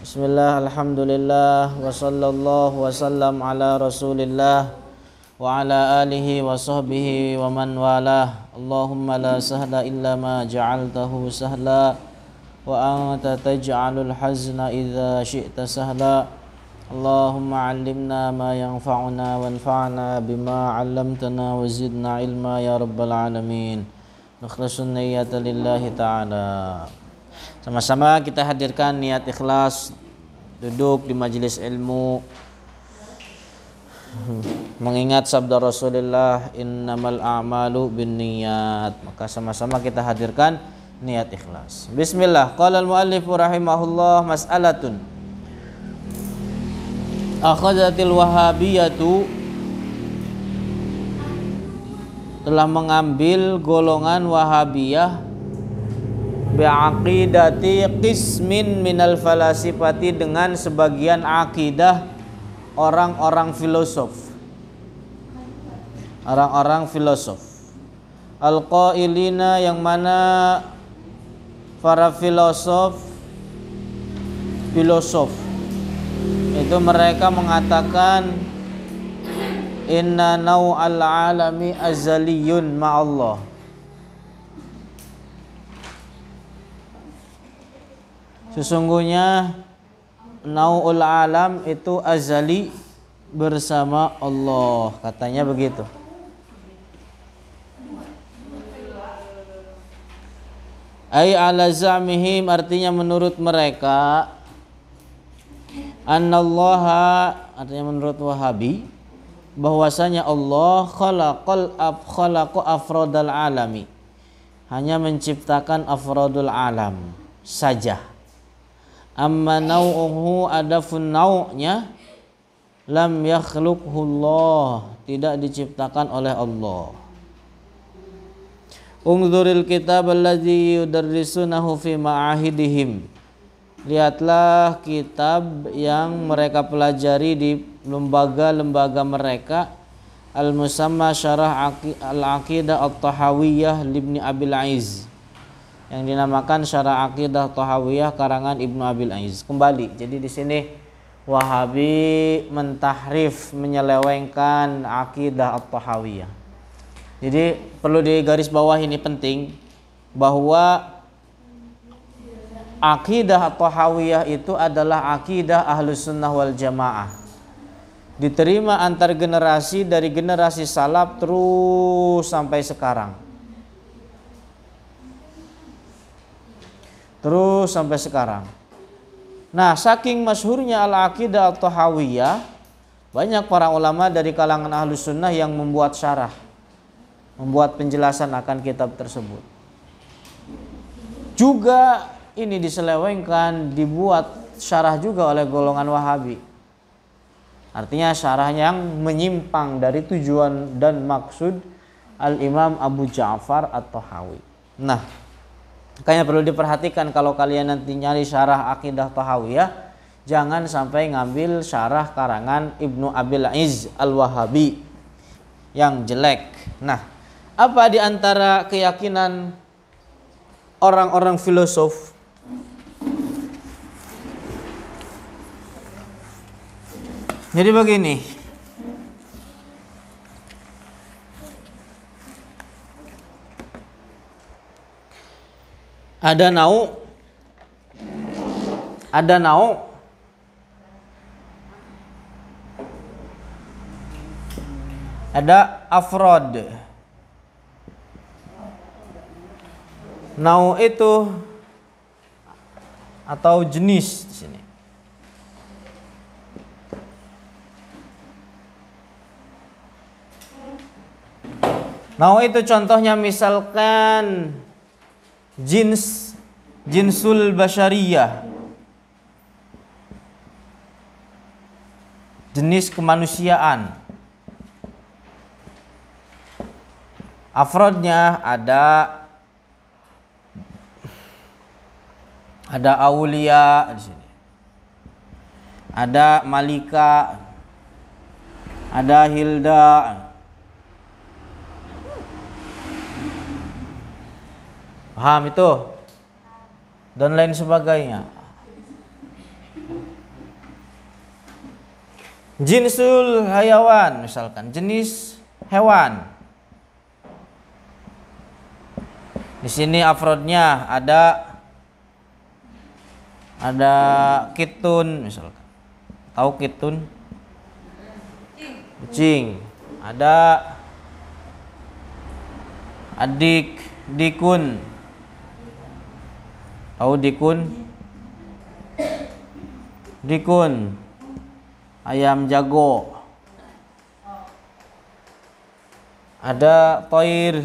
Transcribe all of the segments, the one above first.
Bismillah, alhamdulillah, wa sallallahu wa sallam ala rasulillah wa ala alihi wa sahbihi wa man walah. Allahumma la sahla illa ma ja'altahu sahla wa anta taj'alul hazna idza syi'ta sahla. Allahumma 'allimna ma yanfa'una wanfa'na bima 'allamtana wa zidna ilma ya rabbal alamin. Nakhlasun niyyata lillahi ta'ala. Sama-sama kita hadirkan niat ikhlas, duduk di majelis ilmu, mengingat sabda Rasulullah, innamal a'malu binniyat. Maka sama-sama kita hadirkan niat ikhlas. Bismillah. Qala al-muallif rahimahullah, mas'alatun akhadhatil wahabiyatu, telah mengambil golongan Wahabiyah bi'aqidati qismin minal falasifati, dengan sebagian akidah orang-orang filosof. Orang-orang filosof. Al-qailina, yang mana para filosof itu mereka mengatakan inna naw'al alami azaliyun ma'allah. Sesungguhnya nau'ul alam itu azali bersama Allah, katanya begitu. Ai ala za'mihim, artinya menurut mereka, annallaha, artinya menurut Wahabi, bahwasanya Allah khalaqa afrodal alami, hanya menciptakan afrodul alam saja. Amma nau'uhu, adafun nau'nya, lam yakhluqhullah, tidak diciptakan oleh Allah. Ungzuril kitab allazi yudarrisunahu fi ma'ahidihim, lihatlah kitab yang mereka pelajari di lembaga-lembaga mereka, al-musamma syarah al-aqidah at-tahawiyah libni Abil Aiz, yang dinamakan Syarah Aqidah Tahawiyah karangan Ibnu Abil Aiz. Kembali, jadi di sini Wahabi mentahrif, menyelewengkan akidah At-Tahawiyah. Jadi perlu digaris bawah, ini penting, bahwa akidah At-Tahawiyah itu adalah akidah Ahlus Sunnah wal Jamaah, diterima antar generasi, dari generasi salaf terus sampai sekarang. Nah, saking masyhurnya al-aqidah at-tahawiyah, banyak para ulama dari kalangan Ahlus Sunnah yang membuat syarah, membuat penjelasan akan kitab tersebut. Juga ini diselewengkan, dibuat syarah juga oleh golongan Wahabi. Artinya syarah yang menyimpang dari tujuan dan maksud Al-Imam Abu Ja'far At-Tahawi. Nah, makanya perlu diperhatikan kalau kalian nanti nyari syarah akidah Tahawiyah, jangan sampai ngambil syarah karangan Ibnu Abil Aiz Al-Wahabi yang jelek. Nah, apa di antara keyakinan orang-orang filosof? Jadi begini, ada nau, ada afrod. Nau itu atau jenis di sini. Nau itu contohnya misalkan jinsul basyariyah, jenis kemanusiaan. Afrodnya ada aulia di sini, ada malika, ada hilda, paham itu, dan lain sebagainya. Jinsul hayawan, misalkan jenis hewan. Di sini afrodnya ada kitun misalkan. Tahu kitun? Kucing. Ada dikun. Tahu dikun? Dikun. Ayam jago. Ada toir.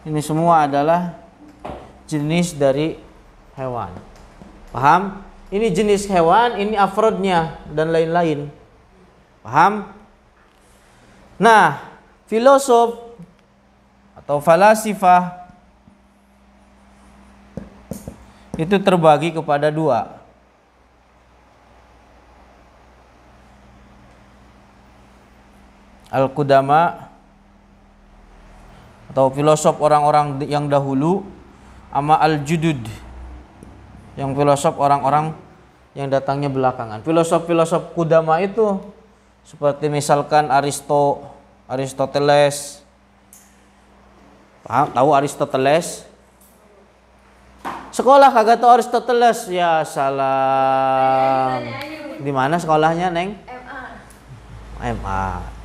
Ini semua adalah jenis dari hewan. Paham? Ini jenis hewan, ini afrodnya dan lain-lain. Paham? Nah, filosof atau falasifah itu terbagi kepada dua. Al-Qudama atau filosof orang-orang yang dahulu, sama Al-Judud yang filosof orang-orang yang datangnya belakangan. Filosof-filosof Qudama itu seperti misalkan Aristoteles. Paham? Tahu Aristoteles? Sekolah kagak tahu Aristoteles? Ya salam. Di mana sekolahnya, Neng? MA.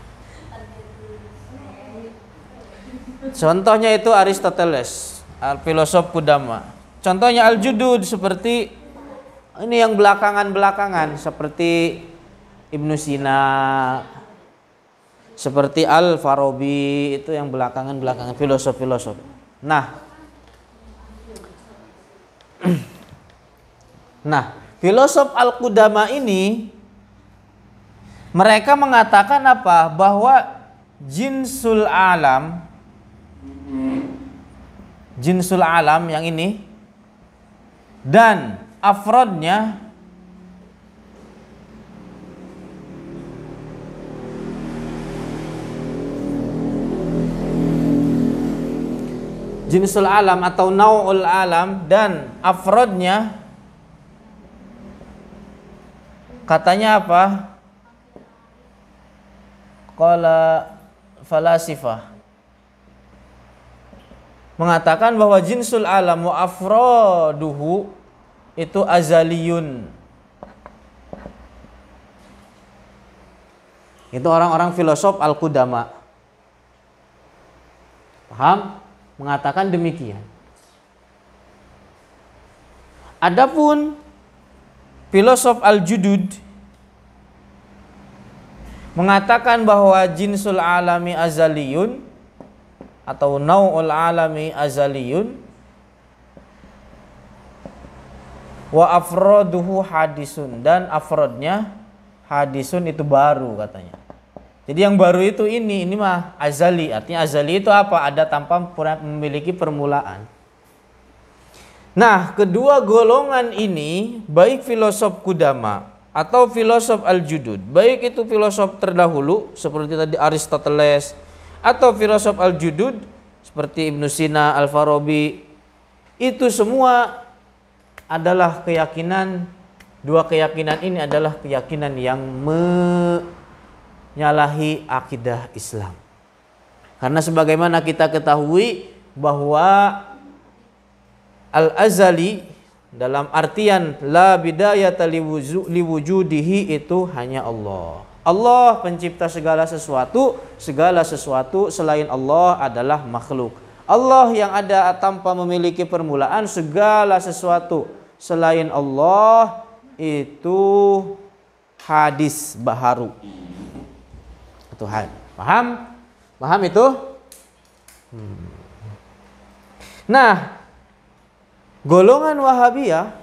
Contohnya itu Aristoteles, filosof Qudama. Contohnya Al-Judud seperti ini yang belakangan-belakangan, seperti Ibnu Sina, seperti Al-Farabi, itu yang belakangan-belakangan filosof-filosof. Nah, filosof Al-Qudama ini mereka mengatakan apa? Bahwa jinsul alam yang ini dan afrodnya jinsul alam atau nau'ul alam dan afrodnya katanya apa? Qala falasifah mengatakan bahwa jinsul alam wa afroduhu itu azaliyun. Itu orang-orang filosof Al-Qudama. Paham? Mengatakan demikian. Adapun filosof Al-Judud mengatakan bahwa jinsul alami azaliyun atau nau'ul alami azaliyun wa afroduhu hadisun, dan afrodnya hadisun itu baru katanya. Jadi yang baru itu ini mah azali. Artinya azali itu apa? Ada tanpa memiliki permulaan. Nah, kedua golongan ini, baik filosof Qudama atau filosof Al-Judud, baik itu filosof terdahulu seperti tadi Aristoteles atau filosof Al-Judud seperti Ibnu Sina, Al-Farabi, itu semua adalah keyakinan, dua keyakinan ini adalah keyakinan yang menyalahi akidah Islam. Karena sebagaimana kita ketahui bahwa al-azali dalam artian la bidayata liwujudihi itu hanya Allah. Allah pencipta segala sesuatu selain Allah adalah makhluk. Allah yang ada tanpa memiliki permulaan, segala sesuatu selain Allah itu hadis baharu. Itu paham? Paham itu? Nah, golongan Wahabiyah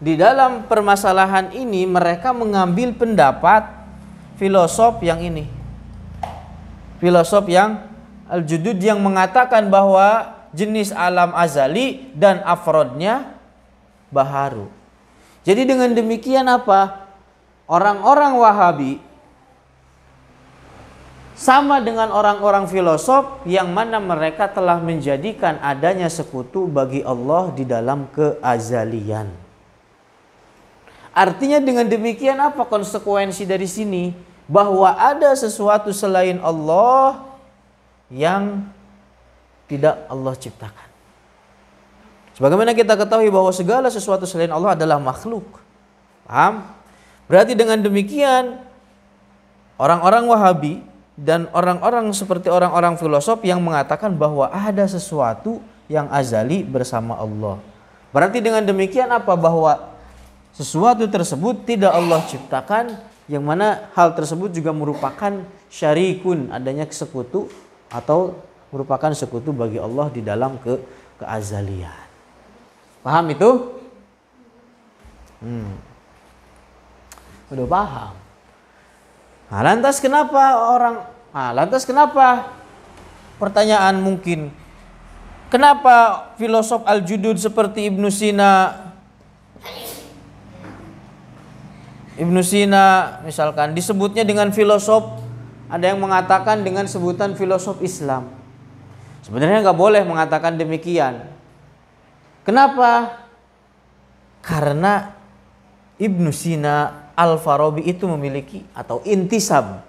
di dalam permasalahan ini mereka mengambil pendapat filosof yang ini. Filosof yang Al-Judud yang mengatakan bahwa jenis alam azali dan afrodnya baharu. Jadi dengan demikian apa? Orang-orang Wahabi sama dengan orang-orang filosof yang mana mereka telah menjadikan adanya sekutu bagi Allah di dalam keazalian. Artinya dengan demikian apa konsekuensi dari sini? Bahwa ada sesuatu selain Allah yang tidak Allah ciptakan. Sebagaimana kita ketahui bahwa segala sesuatu selain Allah adalah makhluk. Paham? Berarti dengan demikian orang-orang Wahabi dan orang-orang seperti orang-orang filosof yang mengatakan bahwa ada sesuatu yang azali bersama Allah. Berarti dengan demikian apa? Bahwa sesuatu tersebut tidak Allah ciptakan, yang mana hal tersebut juga merupakan syarikun, adanya sekutu atau merupakan sekutu bagi Allah di dalam keazalian. Paham itu? Udah paham. Lantas kenapa pertanyaan mungkin kenapa filosof Al-Judud seperti Ibnu Sina misalkan disebutnya dengan filosof, ada yang mengatakan dengan sebutan filosof Islam. Sebenarnya nggak boleh mengatakan demikian. Kenapa? Karena Ibnu Sina, Al-Farabi itu memiliki atau intisab,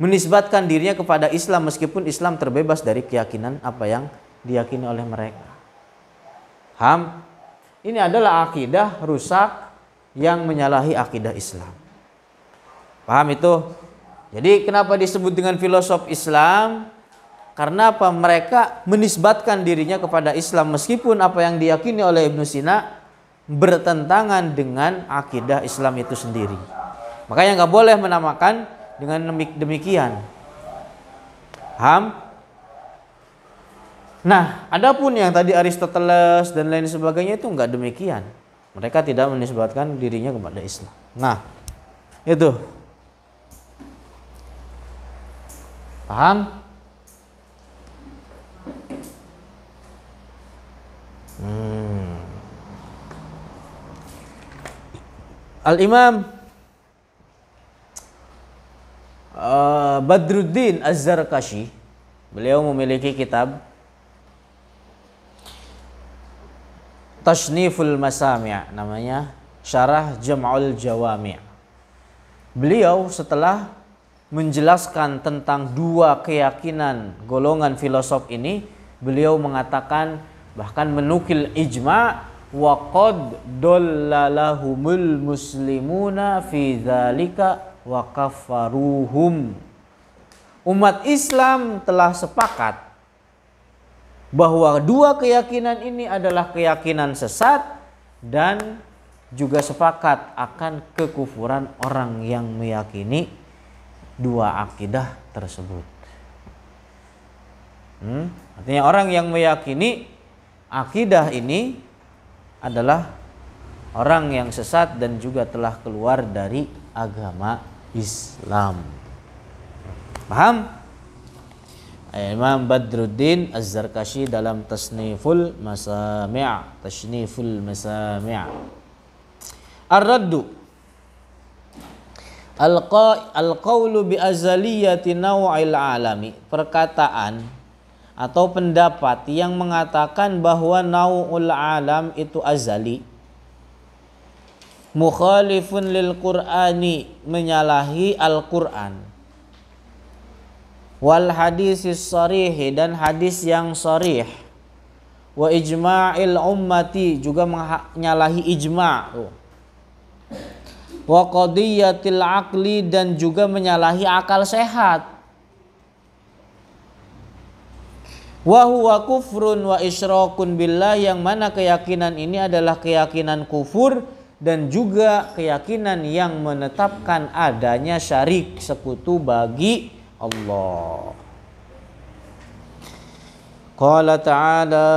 menisbatkan dirinya kepada Islam meskipun Islam terbebas dari keyakinan apa yang diyakini oleh mereka. Paham? Ini adalah akidah rusak yang menyalahi akidah Islam. Paham itu? Jadi kenapa disebut dengan filosof Islam? Karena apa? Mereka menisbatkan dirinya kepada Islam meskipun apa yang diyakini oleh Ibnu Sina bertentangan dengan akidah Islam itu sendiri. Makanya nggak boleh menamakan dengan demikian. Paham? Nah, adapun yang tadi Aristoteles dan lain sebagainya itu nggak demikian. Mereka tidak menisbatkan dirinya kepada Islam. Nah, itu. Paham? Al-Imam Badruddin Az-Zarkashi, beliau memiliki kitab Tasniful Masami', namanya Syarah Jam'ul Jawami'. Beliau setelah menjelaskan tentang dua keyakinan golongan filosof ini, beliau mengatakan, bahkan menukil ijma' wa qad dollalahumul muslimuna fi dzalika wa kafaruhum. Umat Islam telah sepakat bahwa dua keyakinan ini adalah keyakinan sesat dan juga sepakat akan kekufuran orang yang meyakini dua akidah tersebut. Artinya orang yang meyakini akidah ini adalah orang yang sesat dan juga telah keluar dari agama Islam. Paham? Imam Badruddin Az-Zarkashi dalam Tasniful Masami'. Ar-raddu al-qawlu bi azaliyati naw'il alami, perkataan atau pendapat yang mengatakan bahwa nau'ul alam itu azali, mukhalifun lil Qur'ani, menyalahi Al-Qur'an, wal hadisis sarihi, dan hadis yang sharih, wa ijma'il ummati, juga menyalahi ijma', wa qadiyatil aqli, dan juga menyalahi akal sehat, wa huwa kufrun wa isyrakun billah, yang mana keyakinan ini adalah keyakinan kufur dan juga keyakinan yang menetapkan adanya syarik, sekutu bagi Allah. Qala ta'ala